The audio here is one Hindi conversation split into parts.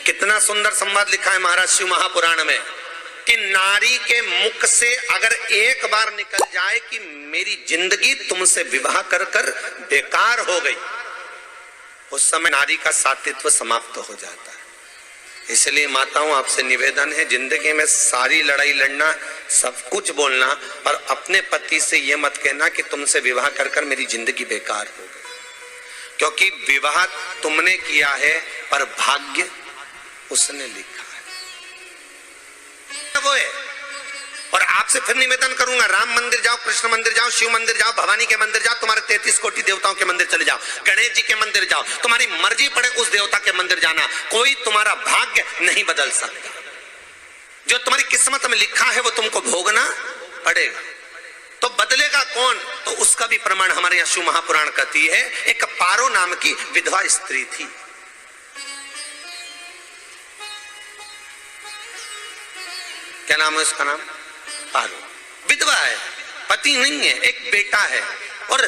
कितना सुंदर संवाद लिखा है महाराज शिव महापुराण में कि नारी के मुख से अगर एक बार निकल जाए कि मेरी जिंदगी तुमसे विवाह कर कर बेकार हो गई, उस समय नारी का सात्वित्व समाप्त हो जाता है। इसलिए माताओं आपसे निवेदन है, जिंदगी में सारी लड़ाई लड़ना, सब कुछ बोलना, और अपने पति से यह मत कहना कि तुमसे विवाह कर कर मेरी जिंदगी बेकार हो गई, क्योंकि विवाह तुमने किया है पर भाग्य उसने लिखा है वो है। और आपसे फिर निवेदन करूंगा, राम मंदिर जाओ, कृष्ण मंदिर जाओ, शिव मंदिर जाओ, भवानी के मंदिर जाओ, तुम्हारे 33 कोटि देवताओं के मंदिर चले जाओ, गणेश जी के मंदिर जाओ, तुम्हारी मर्जी पड़े उस देवता के मंदिर जाना, कोई तुम्हारा भाग्य नहीं बदल सकता। जो तुम्हारी किस्मत में लिखा है वो तुमको भोगना पड़ेगा। तो बदलेगा कौन? तो उसका भी प्रमाण हमारे यहाँ शिव महापुराण कहती है। एक पारो नाम की विधवा स्त्री थी, क्या नाम है उसका? नाम पारो। विधवा है, पति नहीं है, एक बेटा है। और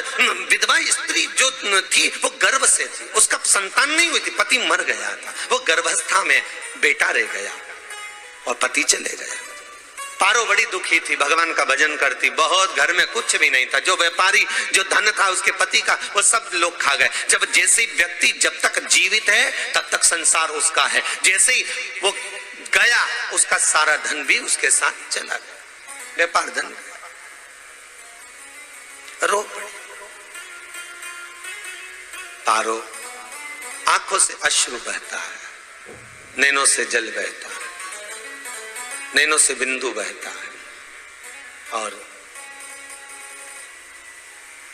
विधवा स्त्री जो थी वो गर्भ से थी, उसका संतान नहीं हुई थी, पति मर गया था, वो गर्भावस्था में बेटा रह गया और पति चले गया। पारो बड़ी दुखी थी, भगवान का भजन करती बहुत, घर में कुछ भी नहीं था, जो व्यापारी जो धन था उसके पति का वो सब लोग खा गए। जब जैसे व्यक्ति जब तक जीवित है तब तक संसार उसका है, जैसे ही वो गया उसका सारा धन भी उसके साथ चला गया, व्यापार धन रो पड़ी। पारो आंखों से अश्रु बहता है, नैनों से जल बहता है, नैनों से बिंदु बहता है। और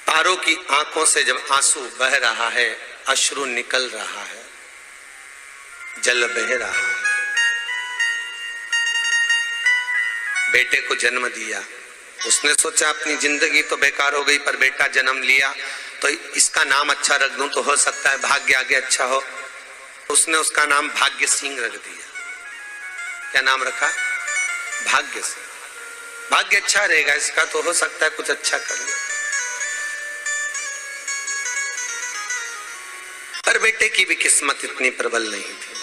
पारो की आंखों से जब आंसू बह रहा है, अश्रु निकल रहा है, जल बह रहा है, बेटे को जन्म दिया, उसने सोचा अपनी जिंदगी तो बेकार हो गई, पर बेटा जन्म लिया तो इसका नाम अच्छा रख दूं तो हो सकता है भाग्य आगे अच्छा हो। उसने उसका नाम भाग्य सिंह रख दिया। क्या नाम रखा? भाग्य सिंह। भाग्य अच्छा रहेगा इसका, तो हो सकता है कुछ अच्छा कर ले। पर बेटे की भी किस्मत इतनी प्रबल नहीं थी।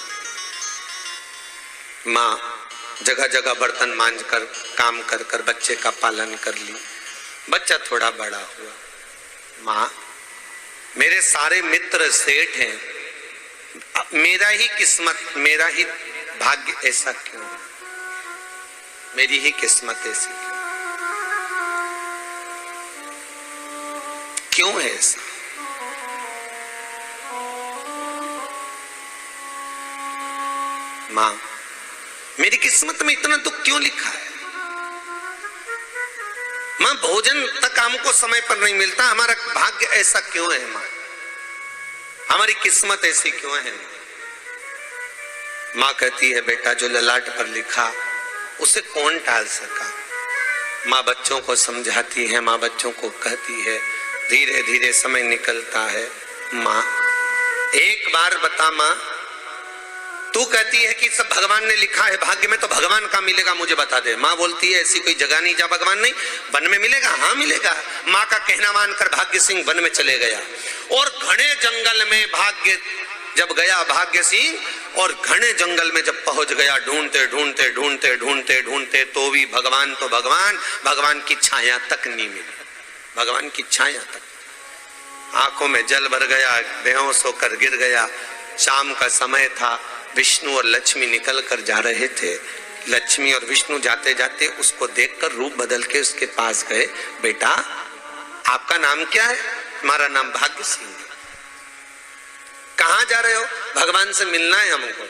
माँ जगह जगह बर्तन मांझ कर काम कर कर बच्चे का पालन कर ली। बच्चा थोड़ा बड़ा हुआ, माँ मेरे सारे मित्र सेठ हैं, मेरा ही किस्मत, मेरा ही भाग्य ऐसा क्यों है? मेरी ही किस्मत ऐसी क्यों है ऐसा? माँ मेरी किस्मत में इतना दुख क्यों लिखा है? मां भोजन तक हमको समय पर नहीं मिलता, हमारा भाग्य ऐसा क्यों है? मां हमारी किस्मत ऐसी क्यों है? मां कहती है बेटा जो ललाट पर लिखा उसे कौन टाल सका। मां बच्चों को समझाती है, मां बच्चों को कहती है, धीरे धीरे समय निकलता है। मां एक बार बता, मां तू कहती है कि सब भगवान ने लिखा है भाग्य में, तो भगवान का मिलेगा मुझे बता दे। माँ बोलती है ऐसी कोई जगह नहीं जहाँ भगवान नहीं, वन में मिलेगा। हाँ मिलेगा। माँ का कहना मानकर भाग्य सिंह वन में चले गया और घने जंगल में भाग्य जब गया भाग्य सिंह, और घने जंगल में जब पहुंच गया, ढूंढते ढूंढते ढूंढते ढूंढते ढूंढते तो भी भगवान तो भगवान की छाया तक नहीं मिली। भगवान की छाया तक। आंखों में जल भर गया, बेहोश होकर गिर गया। शाम का समय था, विष्णु और लक्ष्मी निकल कर जा रहे थे। लक्ष्मी और विष्णु जाते जाते उसको देखकर रूप बदल के उसके पास गए। बेटा आपका नाम क्या है? हमारा नाम भाग्य सिंह है। कहाँ जा रहे हो? भगवान से मिलना है हमको।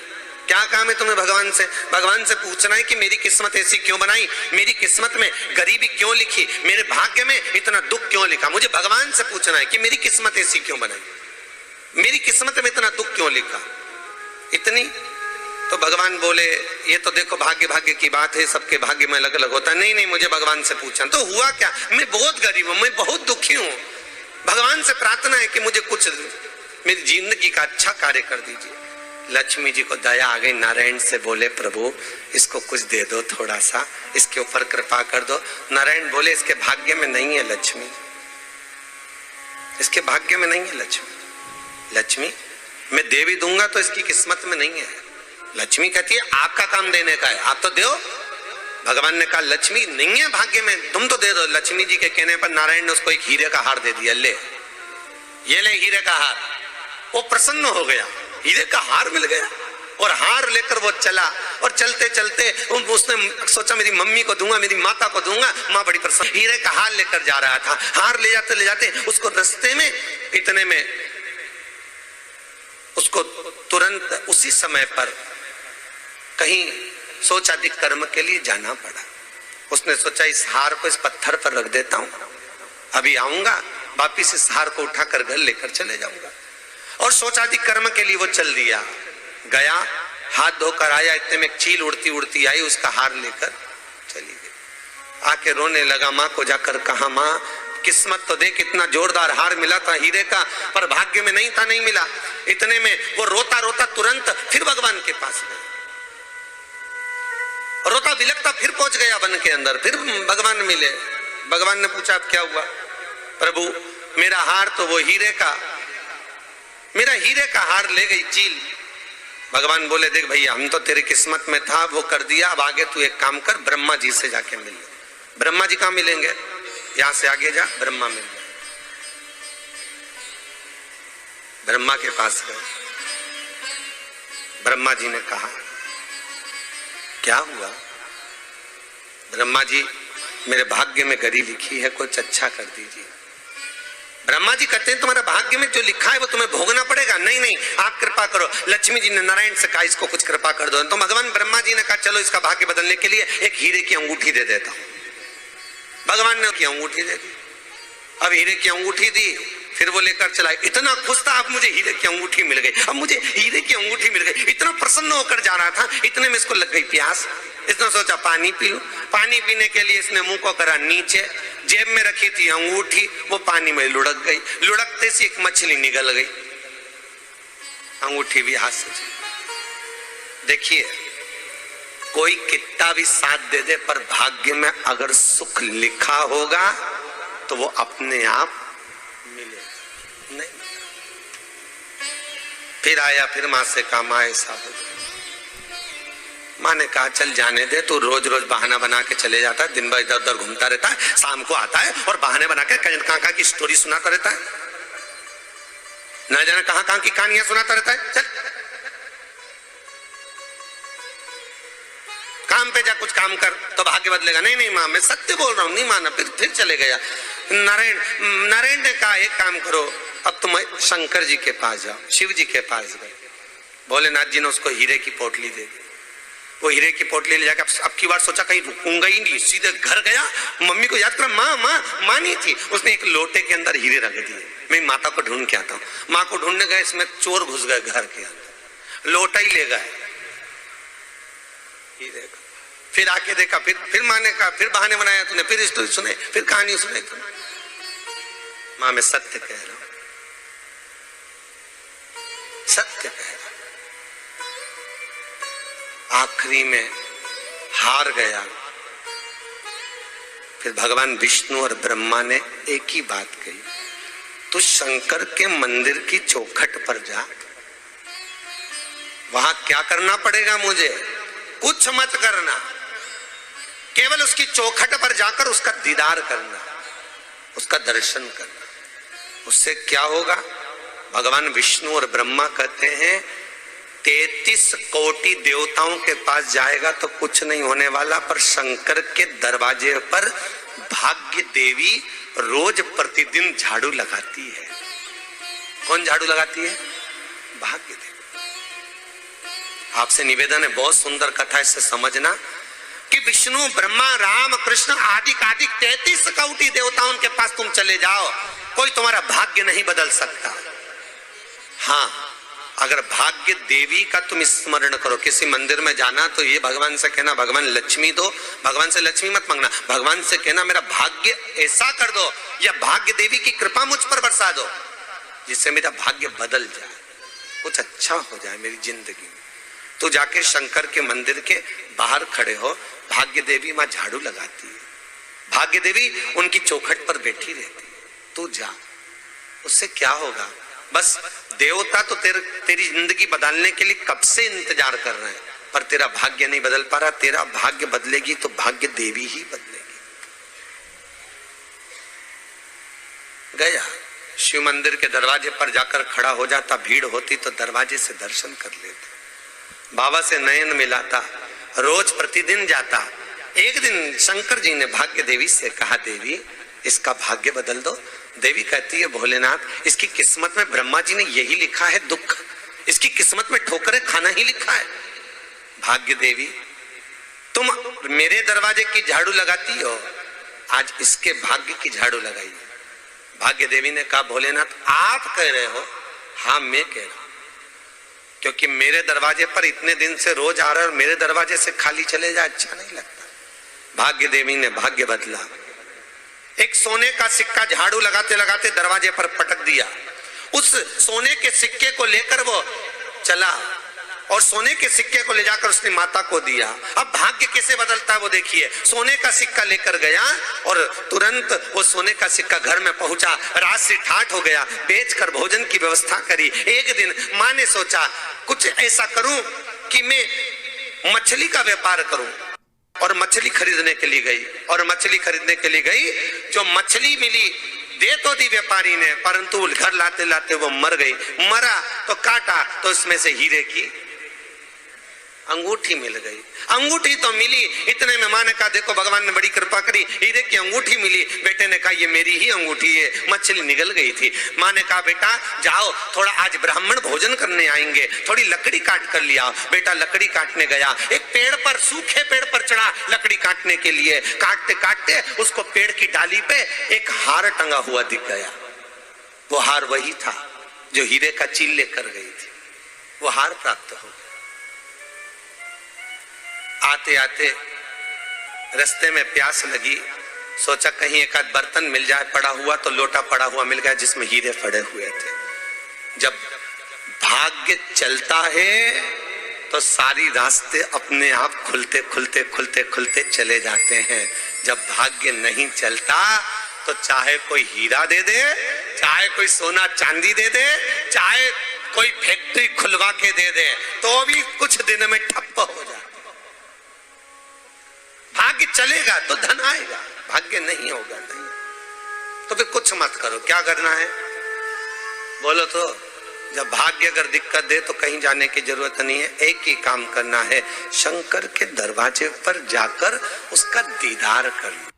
क्या काम है तुम्हें भगवान से? भगवान से पूछना है कि मेरी किस्मत ऐसी क्यों बनाई, मेरी किस्मत में गरीबी क्यों लिखी, मेरे भाग्य में इतना दुख क्यों लिखा। मुझे भगवान से पूछना है कि मेरी किस्मत ऐसी क्यों बनाई, मेरी किस्मत में इतना दुख क्यों लिखा। इतनी तो भगवान बोले ये तो देखो भाग्य भाग्य की बात है, सबके भाग्य में अलग अलग होता है। नहीं नहीं मुझे भगवान से पूछना। तो हुआ क्या? मैं बहुत गरीब हूं, मैं बहुत दुखी हूं, भगवान से प्रार्थना है कि मुझे कुछ मेरी जिंदगी का अच्छा कार्य कर दीजिए। लक्ष्मी जी को दया आ गई, नारायण से बोले प्रभु इसको कुछ दे दो, थोड़ा सा इसके ऊपर कृपा कर दो। नारायण बोले इसके भाग्य में नहीं है लक्ष्मी, इसके भाग्य में नहीं है लक्ष्मी। लक्ष्मी मैं देवी दूंगा तो इसकी किस्मत में नहीं है। लक्ष्मी कहती है आपका काम देने का है, आप तो दो। भगवान ने कहा लक्ष्मी नहीं है भाग्य में, तुम तो दे दो। लक्ष्मी जी के कहने पर नारायण ने उसको एक हीरे का हार दे दिया, ले ये ले हीरे का हार। वो प्रसन्न हो गया, हीरे का हार मिल गया। और हार लेकर वो चला, और चलते चलते उसने सोचा मेरी मम्मी को दूंगा, मेरी माता को दूंगा। माँ बड़ी प्रसन्न, हीरे का हार लेकर जा रहा था। हार ले जाते उसको रास्ते में इतने में उसको तुरंत उसी समय पर कहीं सोच आदि कर्म के लिए जाना पड़ा। उसने सोचा इस हार को इस पत्थर पर रख देता हूं, अभी आऊंगा वापिस इस हार को उठाकर घर लेकर चले जाऊंगा। और सोच आदि कर्म के लिए वो चल दिया, गया, हाथ धोकर आया, इतने में चील उड़ती उड़ती आई, उसका हार लेकर चली गई। आके रोने लगा, माँ को जाकर कहा माँ किस्मत तो देख, इतना जोरदार हार मिला था हीरे का, पर भाग्य में नहीं था, नहीं मिला। इतने में वो रोता रोता तुरंत फिर भगवान के पास गया, रोता बिलखता फिर पहुंच गया वन के अंदर। फिर भगवान मिले, भगवान ने पूछा अब क्या हुआ? प्रभु मेरा हार तो वो हीरे का, मेरा हीरे का हार ले गई चील। भगवान बोले देख भैया हम तो तेरी किस्मत में था, वो कर दिया, अब आगे तू एक काम कर, ब्रह्मा जी से जाके मिल। ब्रह्मा जी कहां मिलेंगे? यहां से आगे जा, ब्रह्मा मिल। ब्रह्मा के पास गए, ब्रह्मा जी ने कहा क्या हुआ? ब्रह्मा जी मेरे भाग्य में गरी लिखी है, कुछ अच्छा कर दीजिए। ब्रह्मा जी कहते हैं तुम्हारे भाग्य में जो लिखा है वो तुम्हें भोगना पड़ेगा। नहीं नहीं आप कृपा करो। लक्ष्मी जी ने नारायण से कहा इसको कुछ कृपा कर दो। तो भगवान ब्रह्मा जी ने कहा चलो इसका भाग्य बदलने के लिए एक हीरे की अंगूठी दे देता हूं। भगवान ने की अंगूठी दे दी। अब हीरे की अंगूठी दी, फिर वो लेकर चला। इतना खुश था, अब मुझे हीरे की अंगूठी मिल गई, अब मुझे हीरे की अंगूठी मिल गई। इतना प्रसन्न होकर जा रहा था, इतने में इसको लग गई प्यास। इसने सोचा पानी पी लूं। पानी पीने के लिए इसने मुंह को करा नीचे, जेब में रखी थी अंगूठी, वो पानी में लुढ़क गई। लुढ़कते से एक मछली निकल गई, अंगूठी भी हाथ से। देखिए कोई कितना भी साथ दे दे, पर भाग्य में अगर सुख लिखा होगा तो वो अपने आप मिलेगा। नहीं फिर आया, फिर मां से कहा मां ऐसा हो। मां ने कहा चल जाने दे, तू रोज रोज बहाना बना के चले जाता है, दिन भर इधर उधर घूमता रहता है, शाम को आता है और बहाने बना के कहां की स्टोरी सुनाता रहता है, न जाने कहां की कहानियां सुनाता रहता है। चल काम पे जा, कुछ काम कर तो भाग्य बदलेगा। नहीं नहीं मां मैं सत्य बोल रहा हूं। नहीं माना, फिर चले गया। नारायण ने कहा एक काम करो, अब तुम शंकर जी के पास जाओ। शिव जी के पास गए, भोलेनाथ जी ने उसको हीरे की पोटली दे दी। वो हीरे की पोटली ले जाकर अब की बार सोचा कहीं रुकूंगा ही नहीं, सीधे घर गया। मम्मी को याद करा, माँ नहीं थी। उसने एक लोटे के अंदर हीरे रख दिए, मैं माता को ढूंढ के आता हूँ। माँ को ढूंढने गए, इसमें चोर घुस गए घर के अंदर, लोटा ही ले गए हीरे का। फिर आके देखा, फिर माँ ने कहा, फिर बहाने बनाया तूने, फिर स्टोरी सुने, फिर कहानी सुने। माँ मैं सत्य कह रहा हूं, सत्य कह रहा हूं। आखिरी में हार गया। फिर भगवान विष्णु और ब्रह्मा ने एक ही बात कही, तू शंकर के मंदिर की चौखट पर जा, वहां क्या करना पड़ेगा मुझे? कुछ मत करना, केवल उसकी चौखट पर जाकर उसका दीदार करना, उसका दर्शन करना। उससे क्या होगा? भगवान विष्णु और ब्रह्मा कहते हैं 33 कोटि देवताओं के पास जाएगा तो कुछ नहीं होने वाला, पर शंकर के दरवाजे पर भाग्य देवी रोज प्रतिदिन झाड़ू लगाती है। कौन झाड़ू लगाती है? भाग्य देवी। आपसे निवेदन है, बहुत सुंदर कथा, इससे समझना कि विष्णु ब्रह्मा राम कृष्ण आदि 33 कोटि देवताओं के पास तुम चले जाओ, कोई तुम्हारा भाग्य नहीं बदल सकता। हाँ, अगर भाग्य देवी का तुम स्मरण करो, किसी मंदिर में जाना तो ये भगवान से कहना भगवान लक्ष्मी दो, भगवान से लक्ष्मी मत मांगना, भगवान से कहना मेरा भाग्य ऐसा कर दो, या भाग्य देवी की कृपा मुझ पर बरसा दो जिससे मेरा भाग्य बदल जाए, कुछ अच्छा हो जाए मेरी जिंदगी में। तो जाके शंकर के मंदिर के बाहर खड़े हो, भाग्य देवी मां झाड़ू लगाती है, भाग्य देवी उनकी चौखट पर बैठी रहती है। तू जा, उससे क्या होगा? बस देवता तो तेरी जिंदगी बदलने के लिए कब से इंतजार कर रहे हैं, पर तेरा भाग्य नहीं बदल पा रहा। तेरा भाग्य बदलेगी तो भाग्य देवी ही बदलेगी। गया शिव मंदिर के दरवाजे पर जाकर खड़ा हो जाता, भीड़ होती तो दरवाजे से दर्शन कर लेता, बाबा से नयन मिलाता, रोज प्रतिदिन जाता। एक दिन शंकर जी ने भाग्य देवी से कहा, देवी इसका भाग्य बदल दो। देवी कहती है, भोलेनाथ इसकी किस्मत में ब्रह्मा जी ने यही लिखा है दुख, इसकी किस्मत में ठोकरें खाना ही लिखा है। भाग्य देवी तुम मेरे दरवाजे की झाड़ू लगाती हो, आज इसके भाग्य की झाड़ू लगाई। भाग्य देवी ने कहा, भोलेनाथ आप कह रहे हो? हाँ मैं कह रहा हूं, क्योंकि मेरे दरवाजे पर इतने दिन से रोज आ रहा है और मेरे दरवाजे से खाली चले जाए अच्छा नहीं लगता। भाग्य देवी ने भाग्य बदला। एक सोने का सिक्का झाड़ू लगाते लगाते दरवाजे पर पटक दिया। उस सोने के सिक्के को लेकर वो चला और सोने के सिक्के को ले जाकर उसने माता को दिया। अब भाग्य कैसे बदलता है वो देखिए। सोने का सिक्का लेकर गया और तुरंत वो सोने का सिक्का घर में पहुंचा। रात से ठाठ हो गया, बेचकर भोजन की व्यवस्था करी। एक दिन माँ ने सोचा कुछ ऐसा करूं कि मैं मछली का व्यापार करूं, और मछली खरीदने के लिए गई। और मछली खरीदने के लिए गई, जो मछली मिली दे तो दी व्यापारी ने, परंतु घर लाते लाते वो मर गई। मरा तो काटा तो इसमें से हीरे की अंगूठी मिल गई। अंगूठी तो मिली, इतने में माँ ने कहा, देखो भगवान ने बड़ी कृपा करी, हीरे की अंगूठी मिली। बेटे ने कहा, ये मेरी ही अंगूठी है। मछली निगल गई थी। माँ ने कहा, बेटा जाओ, थोड़ा आज ब्राह्मण भोजन करने आएंगे, थोड़ी लकड़ी काट कर लिया। बेटा लकड़ी काटने गया, एक पेड़ पर, सूखे पेड़ पर चढ़ा लकड़ी काटने के लिए। काटते काटते उसको पेड़ की डाली पे एक हार टंगा हुआ दिख गया। वो हार वही था जो हीरे का चील लेकर गई थी। वो हार प्राप्त हो गया। आते आते रास्ते में प्यास लगी, सोचा कहीं एक आध बर्तन मिल जाए पड़ा हुआ, तो लोटा पड़ा हुआ मिल गया जिसमें हीरे पड़े हुए थे। जब भाग्य चलता है तो सारी रास्ते अपने आप खुलते खुलते खुलते खुलते चले जाते हैं। जब भाग्य नहीं चलता तो चाहे कोई हीरा दे दे, चाहे कोई सोना चांदी दे दे, चाहे कोई फैक्ट्री खुलवा के दे दे, तो भी कुछ दिन में ठप्प हो जाए। भाग्य चलेगा तो धन आएगा, भाग्य नहीं होगा नहीं। तो फिर कुछ मत करो। क्या करना है बोलो तो? जब भाग्य अगर दिक्कत दे तो कहीं जाने की जरूरत नहीं है। एक ही काम करना है, शंकर के दरवाजे पर जाकर उसका दीदार करना।